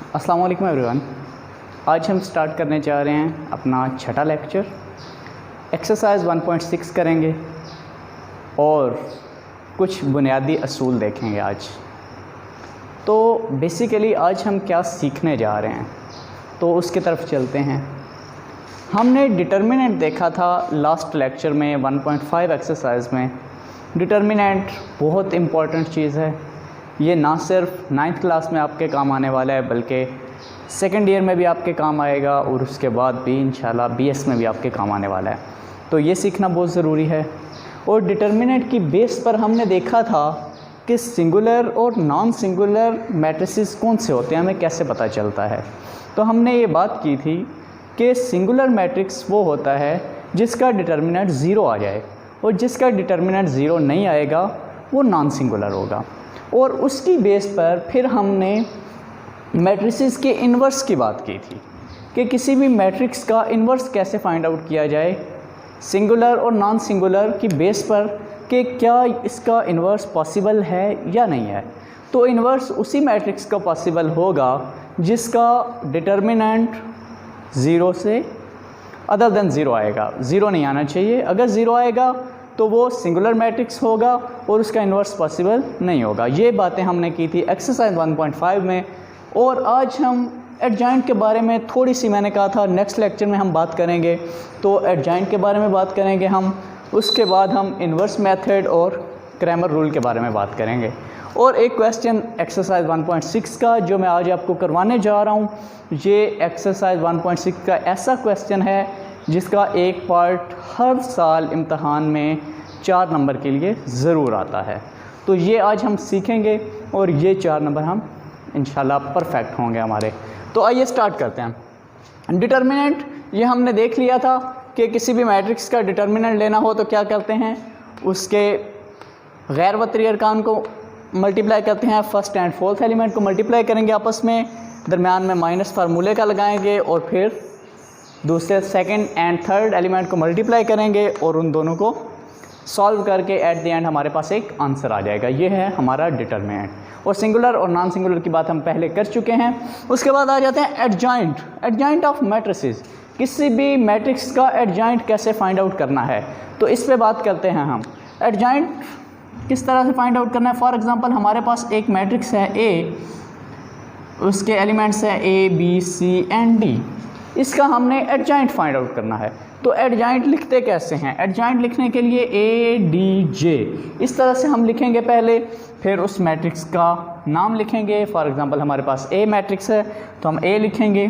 अस्सलाम वालेकुम एवरीवन। आज हम स्टार्ट करने जा रहे हैं अपना छठा लेक्चर। एक्सरसाइज 1.6 करेंगे और कुछ बुनियादी असूल देखेंगे आज। तो बेसिकली आज हम क्या सीखने जा रहे हैं, तो उसकी तरफ चलते हैं। हमने डिटर्मिनेंट देखा था लास्ट लेक्चर में 1.5 एक्सरसाइज में। डिटर्मिनेंट बहुत इम्पॉर्टेंट चीज़ है। ये ना सिर्फ 9th क्लास में आपके काम आने वाला है, बल्कि सेकेंड ईयर में भी आपके काम आएगा और उसके बाद भी इंशाल्लाह BS में भी आपके काम आने वाला है। तो ये सीखना बहुत ज़रूरी है। और डिटर्मिनेंट की बेस पर हमने देखा था कि सिंगुलर और नॉन सिंगुलर मैट्रिसेस कौन से होते हैं, हमें कैसे पता चलता है। तो हमने ये बात की थी कि सिंगुलर मैट्रिक्स वो होता है जिसका डिटर्मिनेंट 0 आ जाए, और जिसका डिटर्मिनेंट 0 नहीं आएगा वो नॉन सिंगुलर होगा। और उसकी बेस पर फिर हमने मैट्रिसेस के इन्वर्स की बात की थी कि किसी भी मैट्रिक्स का इन्वर्स कैसे फाइंड आउट किया जाए सिंगुलर और नॉन सिंगुलर की बेस पर, कि क्या इसका इन्वर्स पॉसिबल है या नहीं है। तो इन्वर्स उसी मैट्रिक्स का पॉसिबल होगा जिसका डिटर्मिनेंट 0 से अदर देन 0 आएगा। 0 नहीं आना चाहिए। अगर 0 आएगा तो वो सिंगुलर मैट्रिक्स होगा और उसका इन्वर्स पॉसिबल नहीं होगा। ये बातें हमने की थी एक्सरसाइज 1.5 में। और आज हम एडजॉइंट के बारे में थोड़ी सी, मैंने कहा था नेक्स्ट लेक्चर में हम बात करेंगे, तो एडजॉइंट के बारे में बात करेंगे हम। उसके बाद हम इन्वर्स मेथड और क्रैमर रूल के बारे में बात करेंगे। और एक क्वेश्चन एक्सरसाइज 1.6 का जो मैं आज आपको करवाने जा रहा हूँ, ये एक्सरसाइज 1.6 का ऐसा क्वेश्चन है जिसका एक पार्ट हर साल इम्तहान में 4 नंबर के लिए ज़रूर आता है। तो ये आज हम सीखेंगे और ये 4 नंबर हम इंशाल्लाह परफेक्ट होंगे हमारे। तो आइए स्टार्ट करते हैं। डिटर्मिनेंट ये हमने देख लिया था कि किसी भी मैट्रिक्स का डिटर्मिनेंट लेना हो तो क्या करते हैं, उसके गैर वतरी अरकान को मल्टीप्लाई करते हैं। फर्स्ट एंड फोर्थ एलिमेंट को मल्टीप्लाई करेंगे आपस में, दरमियान में माइनस फार्मूले का लगाएंगे, और फिर दूसरे सेकंड एंड थर्ड एलिमेंट को मल्टीप्लाई करेंगे और उन दोनों को सॉल्व करके एट द एंड हमारे पास एक आंसर आ जाएगा। ये है हमारा डिटर्मिनेंट। और सिंगुलर और नॉन सिंगुलर की बात हम पहले कर चुके हैं। उसके बाद आ जाते हैं एडजॉइंट। एडजॉइंट ऑफ मैट्रिसेस, किसी भी मैट्रिक्स का एडजॉइंट कैसे फाइंड आउट करना है, तो इस पे बात करते हैं हम। एडजॉइंट किस तरह से फाइंड आउट करना है। फॉर एग्जांपल हमारे पास एक मैट्रिक्स है A, उसके एलिमेंट्स हैं A, B, C and D। इसका हमने एडजॉइंट फाइंड आउट करना है। तो एडजॉइंट लिखते कैसे हैं? एडजॉइंट लिखने के लिए A, D, J इस तरह से हम लिखेंगे पहले, फिर उस मैट्रिक्स का नाम लिखेंगे। फॉर एग्जांपल हमारे पास A मैट्रिक्स है तो हम A लिखेंगे।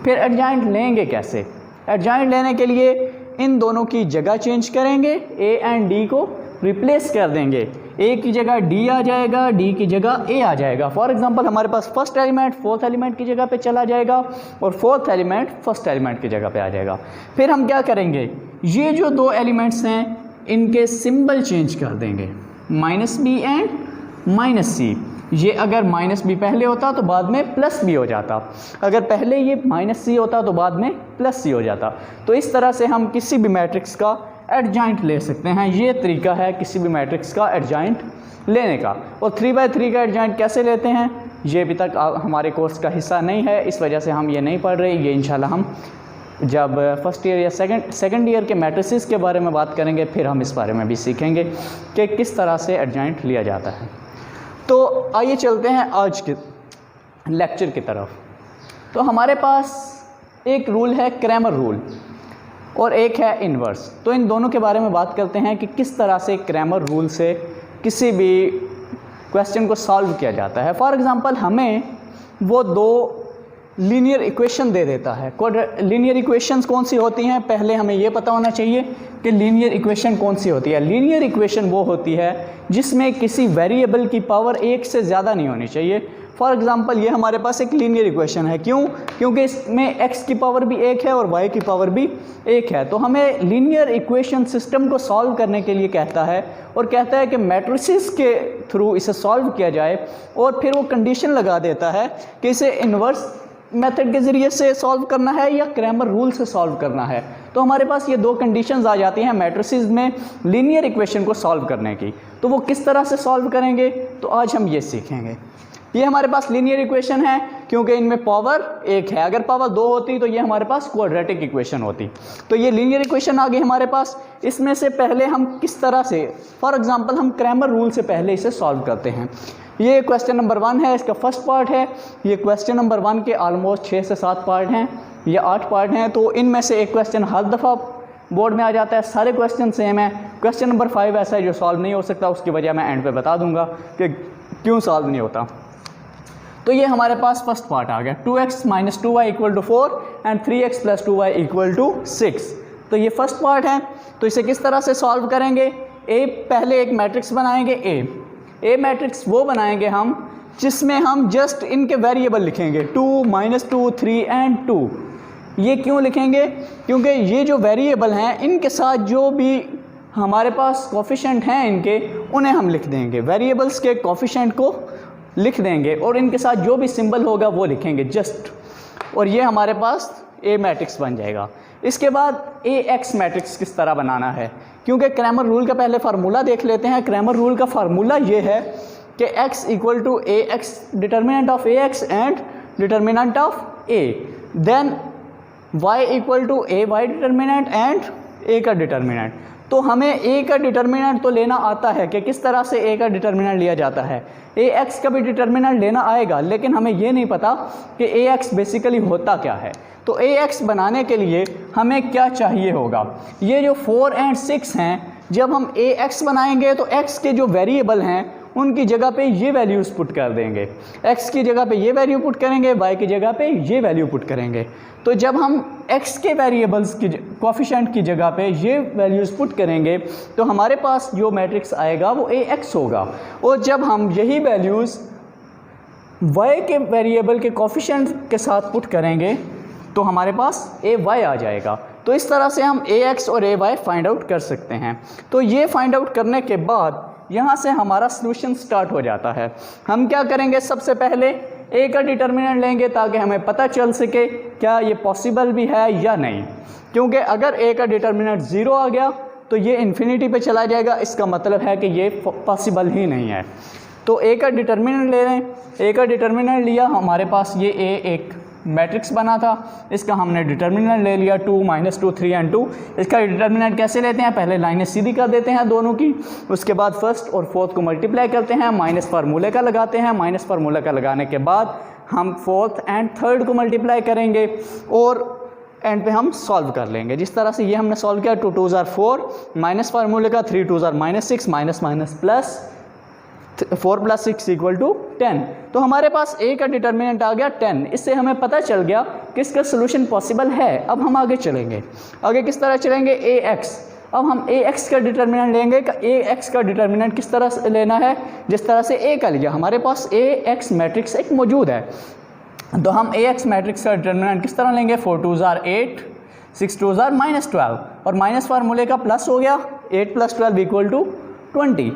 फिर एडजॉइंट लेंगे कैसे? एडजॉइंट लेने के लिए इन दोनों की जगह चेंज करेंगे, A एंड D को रिप्लेस कर देंगे। A की जगह D आ जाएगा, D की जगह A आ जाएगा। फॉर एग्जांपल हमारे पास फर्स्ट एलिमेंट फोर्थ एलिमेंट की जगह पे चला जाएगा और फोर्थ एलिमेंट फर्स्ट एलिमेंट की जगह पे आ जाएगा। फिर हम क्या करेंगे, ये जो दो एलिमेंट्स हैं इनके सिंबल चेंज कर देंगे, -b एंड -c। ये अगर -b पहले होता तो बाद में +b हो जाता, अगर पहले ये -c होता तो बाद में +c हो जाता। तो इस तरह से हम किसी भी मैट्रिक्स का एडजॉइंट ले सकते हैं। ये तरीका है किसी भी मैट्रिक्स का एडजॉइंट लेने का। और 3/3 का एडजॉइंट कैसे लेते हैं, ये अभी तक हमारे कोर्स का हिस्सा नहीं है, इस वजह से हम ये नहीं पढ़ रहे। ये इंशाल्लाह हम जब फर्स्ट ईयर या सेकंड ईयर के मैट्रिसेस के बारे में बात करेंगे फिर हम इस बारे में भी सीखेंगे कि किस तरह से एडजॉइंट लिया जाता है। तो आइए चलते हैं आज के लेक्चर की तरफ। तो हमारे पास एक रूल है क्रैमर रूल और एक है इन्वर्स। तो इन दोनों के बारे में बात करते हैं कि किस तरह से क्रैमर रूल से किसी भी क्वेश्चन को सॉल्व किया जाता है। फॉर एग्जांपल हमें वो 2 लीनियर इक्वेशन दे देता है। लीनियर इक्वेशंस कौन सी होती हैं, पहले हमें ये पता होना चाहिए कि लीनियर इक्वेशन कौन सी होती है। लीनियर इक्वेशन वो होती है जिसमें किसी वेरिएबल की पावर 1 से ज़्यादा नहीं होनी चाहिए। फॉर एग्जांपल ये हमारे पास एक लीनियर इक्वेशन है। क्यों? क्योंकि इसमें x की पावर भी 1 है और y की पावर भी 1 है। तो हमें लीनियर इक्वेशन सिस्टम को सॉल्व करने के लिए कहता है और कहता है कि मैट्रिसेस के थ्रू इसे सॉल्व किया जाए, और फिर वो कंडीशन लगा देता है कि इसे इन्वर्स मेथड के ज़रिए से सॉल्व करना है या क्रैमर रूल से सॉल्व करना है। तो हमारे पास ये 2 कंडीशंस आ जाती हैं मैट्रिसेस में लीनियर इक्वेशन को सॉल्व करने की। तो वो किस तरह से सॉल्व करेंगे, तो आज हम ये सीखेंगे। ये हमारे पास लीनियर इक्वेशन है क्योंकि इनमें पावर 1 है। अगर पावर 2 होती तो ये हमारे पास क्वाड्रेटिक इक्वेशन होती। तो ये लीनियर इक्वेशन आ गई हमारे पास। इसमें से पहले हम किस तरह से, फॉर एग्जांपल हम क्रैमर रूल से पहले इसे सॉल्व करते हैं। ये क्वेश्चन नंबर 1 है, इसका फर्स्ट पार्ट है। ये क्वेश्चन नंबर 1 के ऑलमोस्ट 6 से 7 पार्ट हैं, ये 8 पार्ट हैं। तो इनमें से एक क्वेश्चन हर दफ़ा बोर्ड में आ जाता है, सारे क्वेश्चन सेम है। क्वेश्चन नंबर 5 ऐसा है जो सॉल्व नहीं हो सकता, उसकी वजह मैं एंड पे बता दूंगा कि क्यों सॉल्व नहीं होता। तो ये हमारे पास फर्स्ट पार्ट आ गया, 2x - 2y = 4 and 3x + 2y = 6। तो ये फर्स्ट पार्ट है। तो इसे किस तरह से सॉल्व करेंगे? पहले एक मैट्रिक्स बनाएंगे ए मैट्रिक्स वो बनाएंगे हम जिसमें हम जस्ट इनके वेरिएबल लिखेंगे 2, -2, 3 एंड 2। ये क्यों लिखेंगे? क्योंकि ये जो वेरिएबल हैं इनके साथ जो भी हमारे पास कोफिशिएंट हैं इनके, उन्हें हम लिख देंगे, वेरिएबल्स के कोफिशिएंट को लिख देंगे और इनके साथ जो भी सिंबल होगा वो लिखेंगे जस्ट, और ये हमारे पास ए मैट्रिक्स बन जाएगा। इसके बाद AX मैट्रिक्स किस तरह बनाना है, क्योंकि क्रैमर रूल का पहले फार्मूला देख लेते हैं। क्रैमर रूल का फार्मूला ये है कि x = AX, determinant of AX and determinant of A, then y = AY determinant and A का डिटर्मिनेंट। तो हमें A का डिटर्मिनेंट तो लेना आता है कि किस तरह से A का डिटर्मिनेंट लिया जाता है। AX का भी डिटर्मिनेंट लेना आएगा, लेकिन हमें ये नहीं पता कि AX बेसिकली होता क्या है। तो AX बनाने के लिए हमें क्या चाहिए होगा? ये जो 4 एंड 6 हैं, जब हम AX बनाएंगे तो X के जो वेरिएबल हैं उनकी जगह पे ये वैल्यूज़ पुट कर देंगे। X की जगह पे ये वैल्यू पुट करेंगे, Y की जगह पे ये वैल्यू पुट करेंगे। तो जब हम X के वेरिएबल्स की कोफिशिएंट की जगह पे ये वैल्यूज़ पुट करेंगे तो हमारे पास जो मैट्रिक्स आएगा वो AX होगा। और जब हम यही वैल्यूज़ Y के वेरिएबल के कोफिशिएंट के साथ पुट करेंगे तो हमारे पास AY आ जाएगा। तो इस तरह से हम AX और AY फाइंड आउट कर सकते हैं। तो ये फाइंड आउट करने के बाद यहाँ से हमारा सॉल्यूशन स्टार्ट हो जाता है। हम क्या करेंगे? सबसे पहले A का डिटर्मिनेंट लेंगे ताकि हमें पता चल सके क्या ये पॉसिबल भी है या नहीं, क्योंकि अगर A का डिटर्मिनेंट 0 आ गया तो ये इन्फिनिटी पे चला जाएगा, इसका मतलब है कि ये पॉसिबल ही नहीं है। तो A का डिटर्मिनेंट ले लें। A का डिटर्मिनेंट लिया, हमारे पास ये A एक मैट्रिक्स बना था, इसका हमने डिटर्मिनेंट ले लिया 2, -2, 3 एंड 2। इसका डिटर्मिनेंट कैसे लेते हैं? पहले लाइनें सीधी कर देते हैं दोनों की, उसके बाद फर्स्ट और फोर्थ को मल्टीप्लाई करते हैं, माइनस फार्मूले का लगाते हैं, माइनस फार्मूले का लगाने के बाद हम फोर्थ एंड थर्ड को मल्टीप्लाई करेंगे और एंड पे हम सॉल्व कर लेंगे। जिस तरह से ये हमने सॉल्व किया, 2 2s are 4, माइनस फार्मूले का 3 2s are -6, minus minus plus 4 + 6 = 10। तो हमारे पास A का डिटर्मिनेंट आ गया 10। इससे हमें पता चल गया कि इसका सोल्यूशन पॉसिबल है। अब हम आगे चलेंगे। आगे किस तरह चलेंगे? AX। अब हम AX का डिटर्मिनेंट लेंगे। AX का डिटर्मिनेंट किस तरह से लेना है? जिस तरह से A का लिया, हमारे पास AX मैट्रिक्स एक मौजूद है, तो हम AX मैट्रिक्स का डिटर्मिनेंट किस तरह लेंगे? 4 2s are 8, 6 2s are -12 और माइनस फार्मूले का प्लस हो गया, 8 + 12 = 20।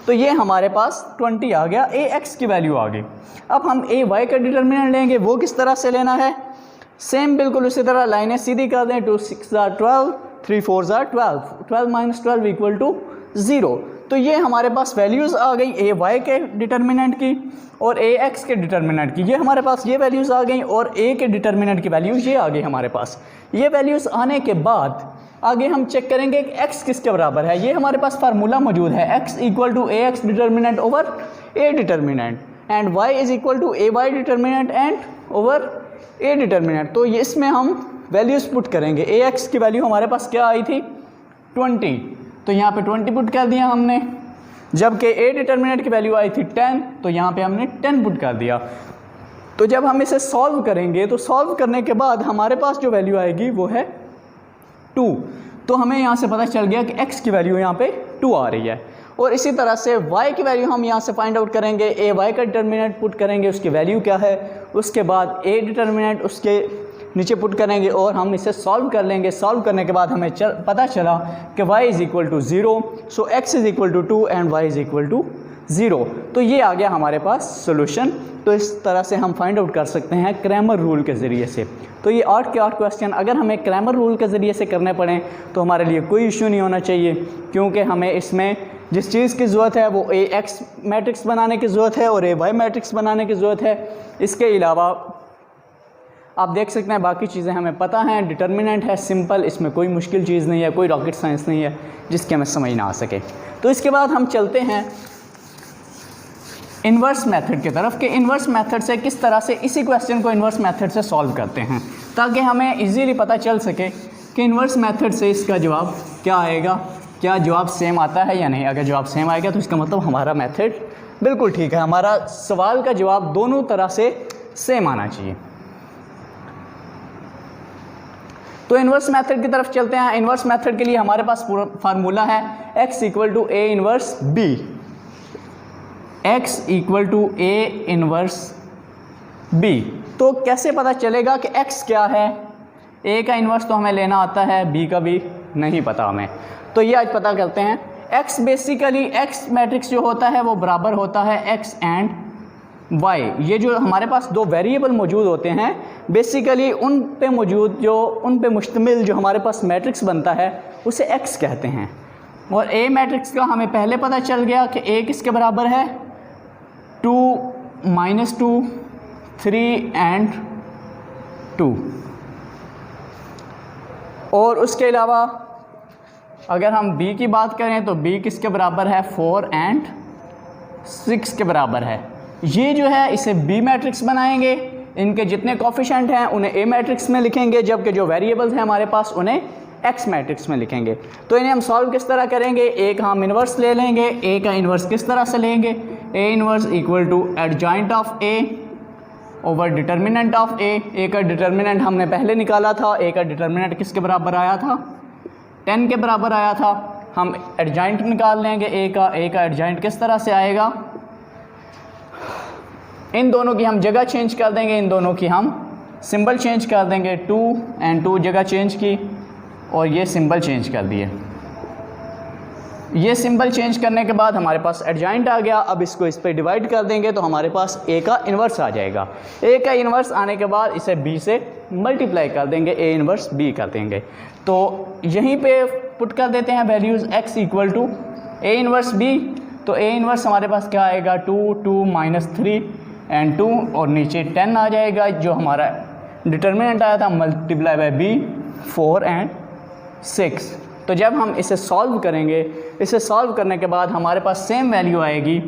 तो ये हमारे पास 20 आ गया, AX की वैल्यू आ गई। अब हम AY का डिटर्मिनेंट लेंगे, वो किस तरह से लेना है? सेम बिल्कुल उसी तरह लाइनें सीधी कर दें, 2 6s are 12, 3 4s are 12, 12 - 12 = 0। तो ये हमारे पास वैल्यूज़ आ गई AY के डिटर्मिनेंट की और AX के डिटर्मिनेंट की। ये हमारे पास ये वैल्यूज़ आ गई और A के डिटर्मिनेंट की वैल्यू ये आ गई हमारे पास। ये वैल्यूज़ आने के बाद आगे हम चेक करेंगे कि x किसके बराबर है। ये हमारे पास फार्मूला मौजूद है, x = AX determinant over A determinant and y = AY determinant and over A determinant. तो ये इसमें हम वैल्यूज़ पुट करेंगे। AX की वैल्यू हमारे पास क्या आई थी? 20, तो यहाँ पे 20 पुट कर दिया हमने, जबकि A डिटर्मिनेंट की वैल्यू आई थी 10, तो यहाँ पे हमने 10 पुट कर दिया। तो जब हम इसे सॉल्व करेंगे तो सॉल्व करने के बाद हमारे पास जो वैल्यू आएगी वो है 2। तो हमें यहाँ से पता चल गया कि x की वैल्यू यहाँ पे 2 आ रही है। और इसी तरह से y की वैल्यू हम यहाँ से फाइंड आउट करेंगे। AY का डिटर्मिनेंट पुट करेंगे, उसकी वैल्यू क्या है, उसके बाद A डिटर्मिनेंट उसके नीचे पुट करेंगे और हम इसे सॉल्व कर लेंगे। सॉल्व करने के बाद हमें पता चला कि y = 0, so x = 2 and y = 0। तो ये आ गया हमारे पास सोल्यूशन। तो इस तरह से हम फाइंड आउट कर सकते हैं क्रैमर रूल के ज़रिए से। तो ये 8 के 8 क्वेश्चन अगर हमें क्रैमर रूल के ज़रिए से करने पड़ें तो हमारे लिए कोई इशू नहीं होना चाहिए, क्योंकि हमें इसमें जिस चीज़ की ज़रूरत है वो AX मैट्रिक्स बनाने की ज़रूरत है और AY मैट्रिक्स बनाने की ज़रूरत है। इसके अलावा आप देख सकते हैं बाकी चीज़ें हमें पता हैं, डिटर्मिनेंट है सिंपल, इसमें कोई मुश्किल चीज़ नहीं है, कोई रॉकेट साइंस नहीं है जिसकी हमें समझ ना आ सके। तो इसके बाद हम चलते हैं इन्वर्स मेथड की तरफ कि इन्वर्स मेथड से किस तरह से इसी क्वेश्चन को इन्वर्स मेथड से सॉल्व करते हैं, ताकि हमें इजीली पता चल सके कि इन्वर्स मेथड से इसका जवाब क्या आएगा, क्या जवाब सेम आता है या नहीं। अगर जवाब सेम आएगा तो इसका मतलब हमारा मेथड बिल्कुल ठीक है, हमारा सवाल का जवाब दोनों तरह से सेम आना चाहिए। तो इन्वर्स मेथड की तरफ चलते हैं। इन्वर्स मेथड के लिए हमारे पास पूरा फार्मूला है x = a inverse b, x = a inverse b। तो कैसे पता चलेगा कि x क्या है? a का इन्वर्स तो हमें लेना आता है, b का भी नहीं पता हमें, तो ये आज पता करते हैं। x बेसिकली x मैट्रिक्स जो होता है वो बराबर होता है x एंड y। ये जो हमारे पास दो वेरिएबल मौजूद होते हैं बेसिकली उन पे मुश्तमिल जो हमारे पास मैट्रिक्स बनता है उसे x कहते हैं। और a मैट्रिक्स का हमें पहले पता चल गया कि a किसके बराबर है, 2 -2 3 एंड 2। और उसके अलावा अगर हम b की बात करें तो b किसके बराबर है, 4 एंड 6 के बराबर है। ये जो है इसे b मैट्रिक्स बनाएंगे, इनके जितने कोफिशिएंट हैं उन्हें a मैट्रिक्स में लिखेंगे, जबकि जो वेरिएबल्स हैं हमारे पास उन्हें x मैट्रिक्स में लिखेंगे। तो इन्हें हम सॉल्व किस तरह करेंगे, a का हम इन्वर्स ले लेंगे। a का इन्वर्स किस तरह से लेंगे, a inverse = adjoint of a over determinant of a का डिटर्मिनेंट हमने पहले निकाला था, a का डिटर्मिनेंट किसके बराबर आया था, 10 के बराबर आया था। हम एडजॉइंट निकाल लेंगे a का एडजॉइंट किस तरह से आएगा, इन दोनों की हम जगह चेंज कर देंगे, इन दोनों की हम सिंबल चेंज कर देंगे, 2 एंड 2 जगह चेंज की और ये सिंबल चेंज कर दिए। ये सिंबल चेंज करने के बाद हमारे पास एडजॉइंट आ गया। अब इसको इस पर डिवाइड कर देंगे तो हमारे पास a का इन्वर्स आ जाएगा। a का इन्वर्स आने के बाद इसे b से मल्टीप्लाई कर देंगे, a इन्वर्स b कर देंगे। तो यहीं पे पुट कर देते हैं values x = a inverse b। तो a इन्वर्स हमारे पास क्या आएगा, 2 2 -3 एंड 2 और नीचे 10 आ जाएगा, जो हमारा डिटर्मिनेंट आया था मल्टीप्लाई बाय b 4 एंड 6। तो जब हम इसे सॉल्व करेंगे, इसे सॉल्व करने के बाद हमारे पास सेम वैल्यू आएगी,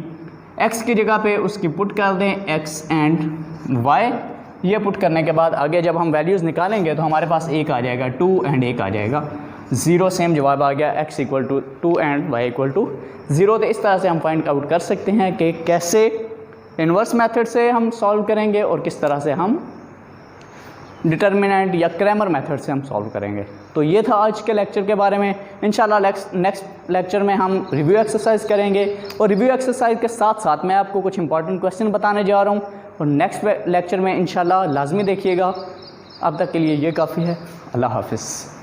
x की जगह पे उसकी पुट कर दें x एंड y। ये पुट करने के बाद आगे जब हम वैल्यूज़ निकालेंगे तो हमारे पास 1 आ जाएगा, 2 एंड 1 आ जाएगा, 0 सेम जवाब आ गया, x = 2 एंड y = 0। तो इस तरह से हम फाइंड आउट कर सकते हैं कि कैसे इन्वर्स मेथड से हम सॉल्व करेंगे और किस तरह से हम डिटर्मिनेंट या क्रैमर मेथड से हम सॉल्व करेंगे। तो ये था आज के लेक्चर के बारे में। इंशाल्लाह नेक्स्ट लेक्चर में हम रिव्यू एक्सरसाइज करेंगे और रिव्यू एक्सरसाइज के साथ साथ मैं आपको कुछ इंपॉर्टेंट क्वेश्चन बताने जा रहा हूँ और नेक्स्ट लेक्चर में इंशाल्लाह लाजमी देखिएगा। अब तक के लिए ये काफ़ी है। अल्लाह हाफिज़।